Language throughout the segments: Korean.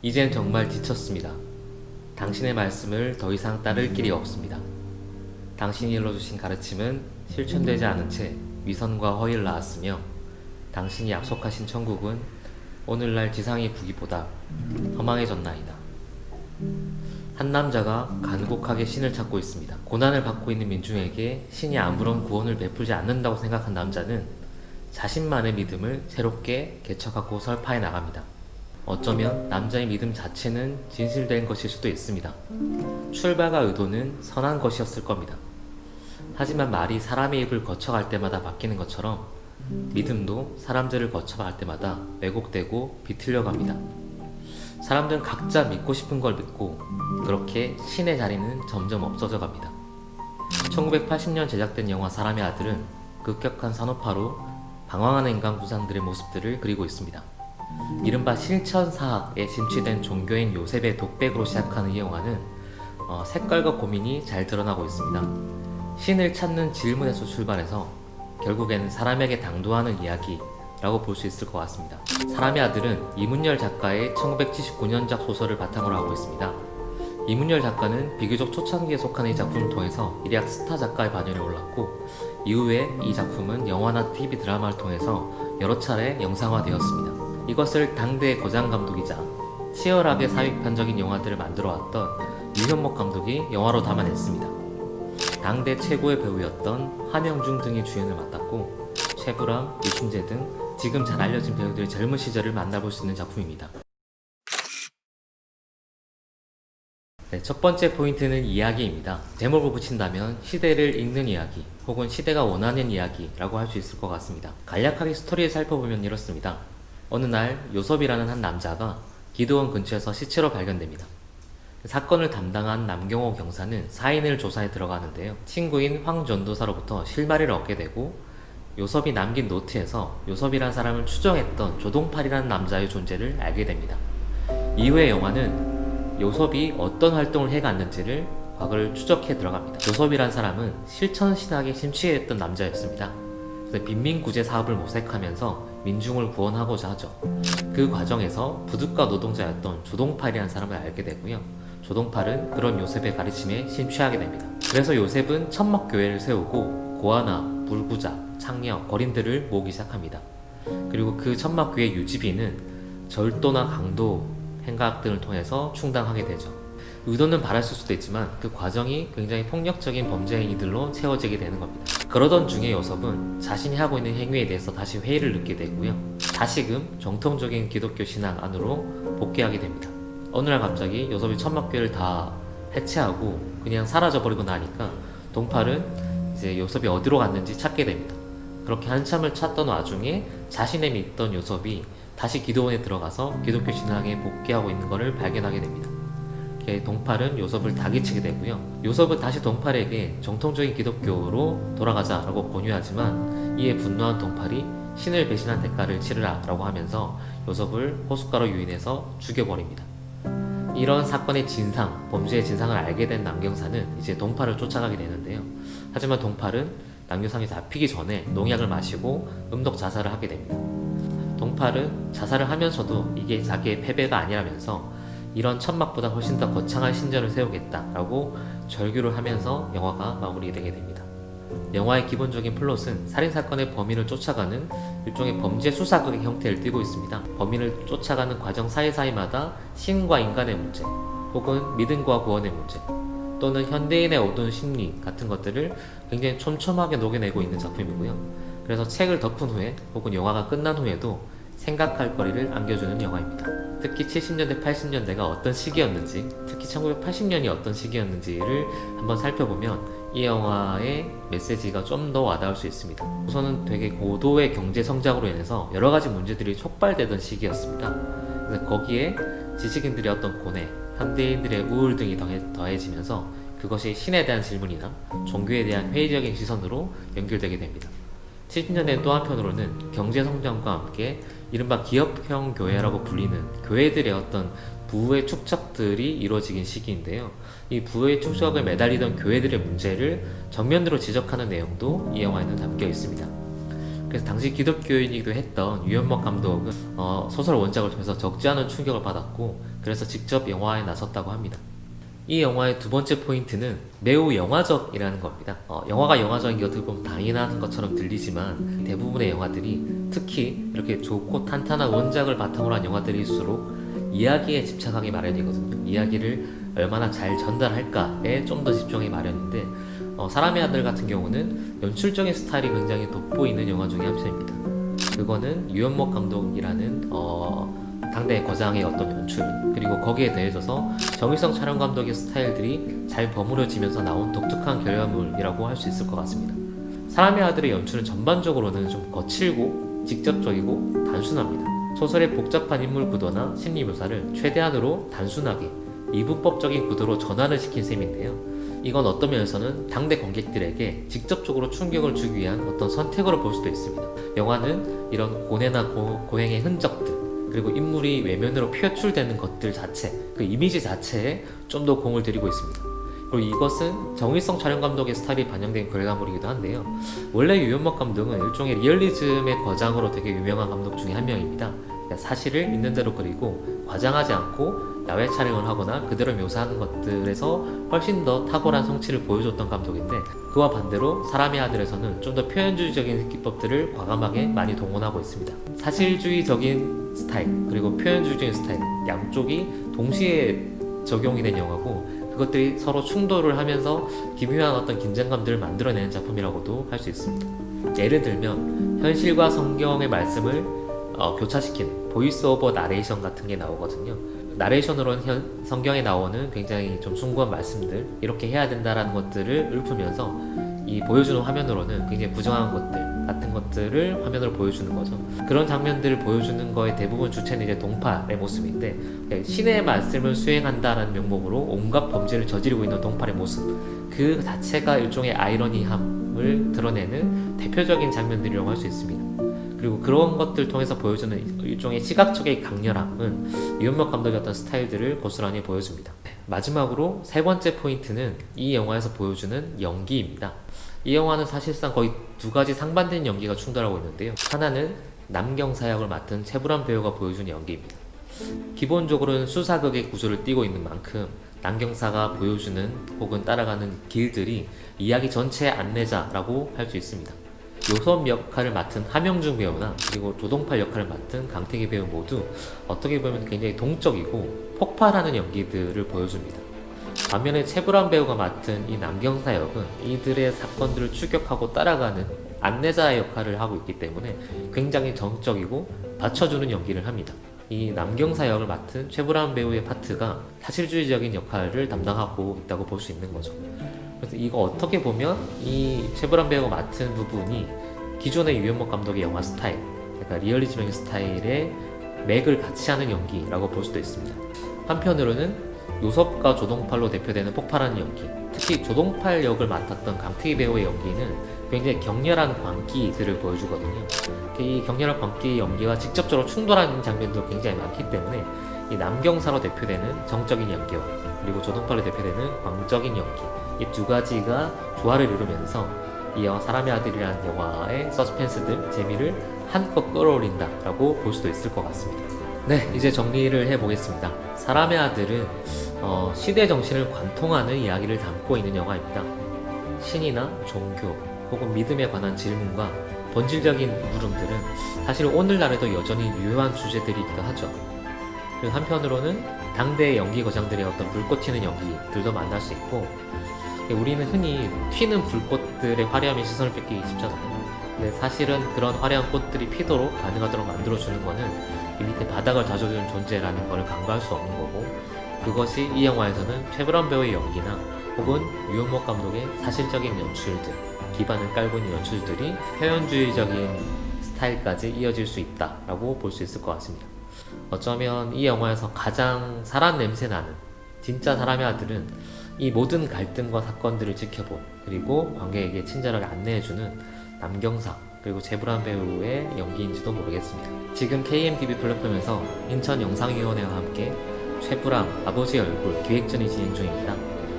이젠 정말 지쳤습니다. 당신의 말씀을 더 이상 따를 길이 없습니다. 당신이 일러주신 가르침은 실천되지 않은 채 위선과 허위를 낳았으며 당신이 약속하신 천국은 오늘날 지상의 부귀보다 허망해졌나이다. 한 남자가 간곡하게 신을 찾고 있습니다. 고난을 받고 있는 민중에게 신이 아무런 구원을 베풀지 않는다고 생각한 남자는 자신만의 믿음을 새롭게 개척하고 설파해 나갑니다. 어쩌면 남자의 믿음 자체는 진실된 것일 수도 있습니다. 출발과 의도는 선한 것이었을 겁니다. 하지만 말이 사람의 입을 거쳐갈 때마다 바뀌는 것처럼 믿음도 사람들을 거쳐갈 때마다 왜곡되고 비틀려갑니다. 사람들은 각자 믿고 싶은 걸 믿고 그렇게 신의 자리는 점점 없어져 갑니다. 1980년 제작된 영화 사람의 아들은 급격한 산업화로 방황하는 인간 구상들의 모습들을 그리고 있습니다. 이른바 실천사학에 심취된 종교인 요셉의 독백으로 시작하는 이 영화는 색깔과 고민이 잘 드러나고 있습니다. 신을 찾는 질문에서 출발해서 결국에는 사람에게 당도하는 이야기라고 볼 수 있을 것 같습니다. 사람의 아들은 이문열 작가의 1979년작 소설을 바탕으로 하고 있습니다. 이문열 작가는 비교적 초창기에 속한 이 작품을 통해서 일약 스타 작가의 반열에 올랐고 이후에 이 작품은 영화나 TV 드라마를 통해서 여러 차례 영상화되었습니다. 이것을 당대의 거장 감독이자 치열하게 사익편적인 영화들을 만들어왔던 유현목 감독이 영화로 담아냈습니다. 당대 최고의 배우였던 함영중 등이 주연을 맡았고 최불암, 이순재 등 지금 잘 알려진 배우들의 젊은 시절을 만나볼 수 있는 작품입니다. 첫 번째 포인트는 이야기입니다. 제목을 붙인다면 시대를 읽는 이야기 혹은 시대가 원하는 이야기라고 할 수 있을 것 같습니다. 간략하게 스토리를 살펴보면 이렇습니다. 어느 날 요섭이라는 한 남자가 기도원 근처에서 시체로 발견됩니다. 사건을 담당한 남경호 경사는 사인을 조사에 들어가는데요. 친구인 황 전도사로부터 실마리를 얻게 되고 요섭이 남긴 노트에서 요섭이란 사람을 추정했던 조동팔이라는 남자의 존재를 알게 됩니다. 이후의 영화는 요섭이 어떤 활동을 해갔는지를 과거를 추적해 들어갑니다. 요섭이란 사람은 실천신학에 심취했던 남자였습니다. 빈민구제 사업을 모색하면서 민중을 구원하고자 하죠. 그 과정에서 부둣가 노동자였던 조동팔이라는 사람을 알게 되고요. 조동팔은 그런 요셉의 가르침에 심취하게 됩니다. 그래서 요셉은 천막교회를 세우고 고아나, 불구자, 창녀, 거린들을 모으기 시작합니다. 그리고 그 천막교회 유지비는 절도나 강도 행각 등을 통해서 충당하게 되죠. 의도는 바랐을 수도 있지만 그 과정이 굉장히 폭력적인 범죄 행위들로 채워지게 되는 겁니다. 그러던 중에 요섭은 자신이 하고 있는 행위에 대해서 다시 회의를 느끼게 되고요. 다시금 정통적인 기독교 신앙 안으로 복귀하게 됩니다. 어느 날 갑자기 요섭이 천막교회를 다 해체하고 그냥 사라져버리고 나니까 동팔은 이제 요섭이 어디로 갔는지 찾게 됩니다. 그렇게 한참을 찾던 와중에 자신의 믿던 요섭이 다시 기도원에 들어가서 기독교 신앙에 복귀하고 있는 것을 발견하게 됩니다. 동팔은 요섭을 다기치게 되고요. 요섭은 다시 동팔에게 정통적인 기독교로 돌아가자라고 권유하지만 이에 분노한 동팔이 신을 배신한 대가를 치르라 라고 하면서 요섭을 호숫가로 유인해서 죽여버립니다. 이런 사건의 진상, 범죄의 진상을 알게 된 남경사는 이제 동팔을 쫓아가게 되는데요. 하지만 동팔은 남경상이 잡히기 전에 농약을 마시고 음독 자살을 하게 됩니다. 동팔은 자살을 하면서도 이게 자기의 패배가 아니라면서 이런 천막보다 훨씬 더 거창한 신전을 세우겠다라고 절규를 하면서 영화가 마무리되게 됩니다. 영화의 기본적인 플롯은 살인사건의 범인을 쫓아가는 일종의 범죄 수사극의 형태를 띠고 있습니다. 범인을 쫓아가는 과정 사이사이마다 신과 인간의 문제, 혹은 믿음과 구원의 문제, 또는 현대인의 어두운 심리 같은 것들을 굉장히 촘촘하게 녹여내고 있는 작품이고요. 그래서 책을 덮은 후에 혹은 영화가 끝난 후에도 생각할 거리를 안겨주는 영화입니다. 특히 70년대, 80년대가 어떤 시기였는지, 특히 1980년이 어떤 시기였는지를 한번 살펴보면 이 영화의 메시지가 좀 더 와닿을 수 있습니다. 우선은 되게 고도의 경제 성장으로 인해서 여러 가지 문제들이 촉발되던 시기였습니다. 그래서 거기에 지식인들의 어떤 고뇌, 현대인들의 우울 등이 더해지면서 그것이 신에 대한 질문이나 종교에 대한 회의적인 시선으로 연결되게 됩니다. 70년대 또 한편으로는 경제 성장과 함께 이른바 기업형 교회라고 불리는 교회들의 어떤 부의 축적들이 이루어지긴 시기인데요. 이 부의 축적을 매달리던 교회들의 문제를 정면으로 지적하는 내용도 이 영화에는 담겨 있습니다. 그래서 당시 기독교인이기도 했던 유현목 감독은 소설 원작을 통해서 적지 않은 충격을 받았고 그래서 직접 영화에 나섰다고 합니다. 이 영화의 두 번째 포인트는 매우 영화적이라는 겁니다. 영화가 영화적인 게 어떻게 보면 당연한 것처럼 들리지만 대부분의 영화들이 특히 이렇게 좋고 탄탄한 원작을 바탕으로 한 영화들일수록 이야기에 집착하기 마련이거든요. 이야기를 얼마나 잘 전달할까에 좀 더 집중하기 마련인데 사람의 아들 같은 경우는 연출적인 스타일이 굉장히 돋보이는 영화 중에 한 편입니다. 그거는 유연목 감독이라는 당대 거장의 어떤 연출, 그리고 거기에 더해져서 정일성 촬영 감독의 스타일들이 잘 버무려지면서 나온 독특한 결과물이라고 할 수 있을 것 같습니다. 사람의 아들의 연출은 전반적으로는 좀 거칠고 직접적이고 단순합니다. 소설의 복잡한 인물 구도나 심리 묘사를 최대한으로 단순하게 이분법적인 구도로 전환을 시킨 셈인데요. 이건 어떤 면에서는 당대 관객들에게 직접적으로 충격을 주기 위한 어떤 선택으로 볼 수도 있습니다. 영화는 이런 고뇌나 고행의 흔적들, 그리고 인물이 외면으로 표출되는 것들 자체, 그 이미지 자체에 좀 더 공을 들이고 있습니다. 그리고 이것은 정일성 촬영 감독의 스타일이 반영된 결과물이기도 한데요. 원래 유연목 감독은 일종의 리얼리즘의 거장으로 되게 유명한 감독 중에 한 명입니다. 그러니까 사실을 있는 대로 그리고 과장하지 않고 야외 촬영을 하거나 그대로 묘사하는 것들에서 훨씬 더 탁월한 성취를 보여줬던 감독인데, 그와 반대로 사람의 아들에서는 좀 더 표현주의적인 기법들을 과감하게 많이 동원하고 있습니다. 사실주의적인 스타일 그리고 표현주의적인 스타일 양쪽이 동시에 적용이 된 영화고, 그것들이 서로 충돌을 하면서 기묘한 어떤 긴장감들을 만들어내는 작품이라고도 할 수 있습니다. 예를 들면 현실과 성경의 말씀을 교차시키는 보이스 오버 나레이션 같은 게 나오거든요. 나레이션으로는 성경에 나오는 굉장히 좀 숭고한 말씀들, 이렇게 해야 된다라는 것들을 읊으면서 이 보여주는 화면으로는 굉장히 부정한 것들 같은 것들을 화면으로 보여주는 거죠. 그런 장면들을 보여주는 거의 대부분 주체는 이제 동팔의 모습인데, 신의 말씀을 수행한다라는 명목으로 온갖 범죄를 저지르고 있는 동팔의 모습, 그 자체가 일종의 아이러니함을 드러내는 대표적인 장면들이라고 할 수 있습니다. 그리고 그런 것들 통해서 보여주는 일종의 시각적인 강렬함은 유연목 감독의 어떤 스타일들을 고스란히 보여줍니다. 마지막으로 세 번째 포인트는 이 영화에서 보여주는 연기입니다. 이 영화는 사실상 거의 두 가지 상반된 연기가 충돌하고 있는데요. 하나는 남경사 역을 맡은 최불암 배우가 보여준 연기입니다. 기본적으로는 수사극의 구조를 띠고 있는 만큼 남경사가 보여주는 혹은 따라가는 길들이 이야기 전체의 안내자라고 할 수 있습니다. 요섭 역할을 맡은 함영중 배우나 그리고 조동팔 역할을 맡은 강태기 배우 모두 어떻게 보면 굉장히 동적이고 폭발하는 연기들을 보여줍니다. 반면에 최불암 배우가 맡은 이 남경사 역은 이들의 사건들을 추격하고 따라가는 안내자의 역할을 하고 있기 때문에 굉장히 정적이고 받쳐주는 연기를 합니다. 이 남경사 역을 맡은 최불암 배우의 파트가 사실주의적인 역할을 담당하고 있다고 볼 수 있는 거죠. 그래서 이거 어떻게 보면 이 최불암 배우가 맡은 부분이 기존의 유연목 감독의 영화 스타일, 그러니까 리얼리즘적인 스타일의 맥을 같이 하는 연기라고 볼 수도 있습니다. 한편으로는 요섭과 조동팔로 대표되는 폭발하는 연기, 특히 조동팔 역을 맡았던 강태기 배우의 연기는 굉장히 격렬한 광기들을 보여주거든요. 이 격렬한 광기 연기와 직접적으로 충돌하는 장면도 굉장히 많기 때문에 이 남경사로 대표되는 정적인 연기와 그리고 조동팔로 대표되는 광적인 연기, 이 두 가지가 조화를 이루면서 이 영화 사람의 아들이라는 영화의 서스펜스들, 재미를 한껏 끌어올린다라고 볼 수도 있을 것 같습니다. 네, 이제 정리를 해보겠습니다. 사람의 아들은 시대 정신을 관통하는 이야기를 담고 있는 영화입니다. 신이나 종교 혹은 믿음에 관한 질문과 본질적인 물음들은 사실 오늘날에도 여전히 유효한 주제들이기도 하죠. 그리고 한편으로는 당대의 연기 거장들의 어떤 불꽃 튀는 연기들도 만날 수 있고, 우리는 흔히 튀는 불꽃들의 화려함에 시선을 뺏기기 쉽잖아요. 근데 사실은 그런 화려한 꽃들이 피도록 가능하도록 만들어주는 거는 이 밑에 바닥을 다져주는 존재라는 걸 간과할 수 없는 거고, 그것이 이 영화에서는 최불암 배우의 연기나 혹은 유연목 감독의 사실적인 연출들, 기반을 깔고 있는 연출들이 표현주의적인 스타일까지 이어질 수 있다라고 볼 수 있을 것 같습니다. 어쩌면 이 영화에서 가장 사람 냄새 나는 진짜 사람의 아들은 이 모든 갈등과 사건들을 지켜본, 그리고 관객에게 친절하게 안내해주는 남경사 그리고 최불암 배우의 연기인지도 모르겠습니다. 지금 KMTV 플랫폼에서 인천영상위원회와 함께 최불암 아버지의 얼굴 기획전이 진행 중입니다.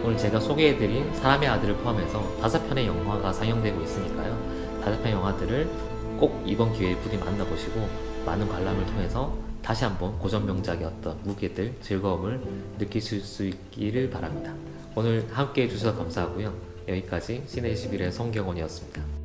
오늘 제가 소개해드린 사람의 아들을 포함해서 5편의 영화가 상영되고 있으니까요. 5편 영화들을 꼭 이번 기회에 부디 만나보시고 많은 관람을 통해서 다시 한번 고전 명작의 어떤 무게들, 즐거움을 느끼실 수 있기를 바랍니다. 오늘 함께 해주셔서 감사하고요. 여기까지 신의 11의 성경원이었습니다.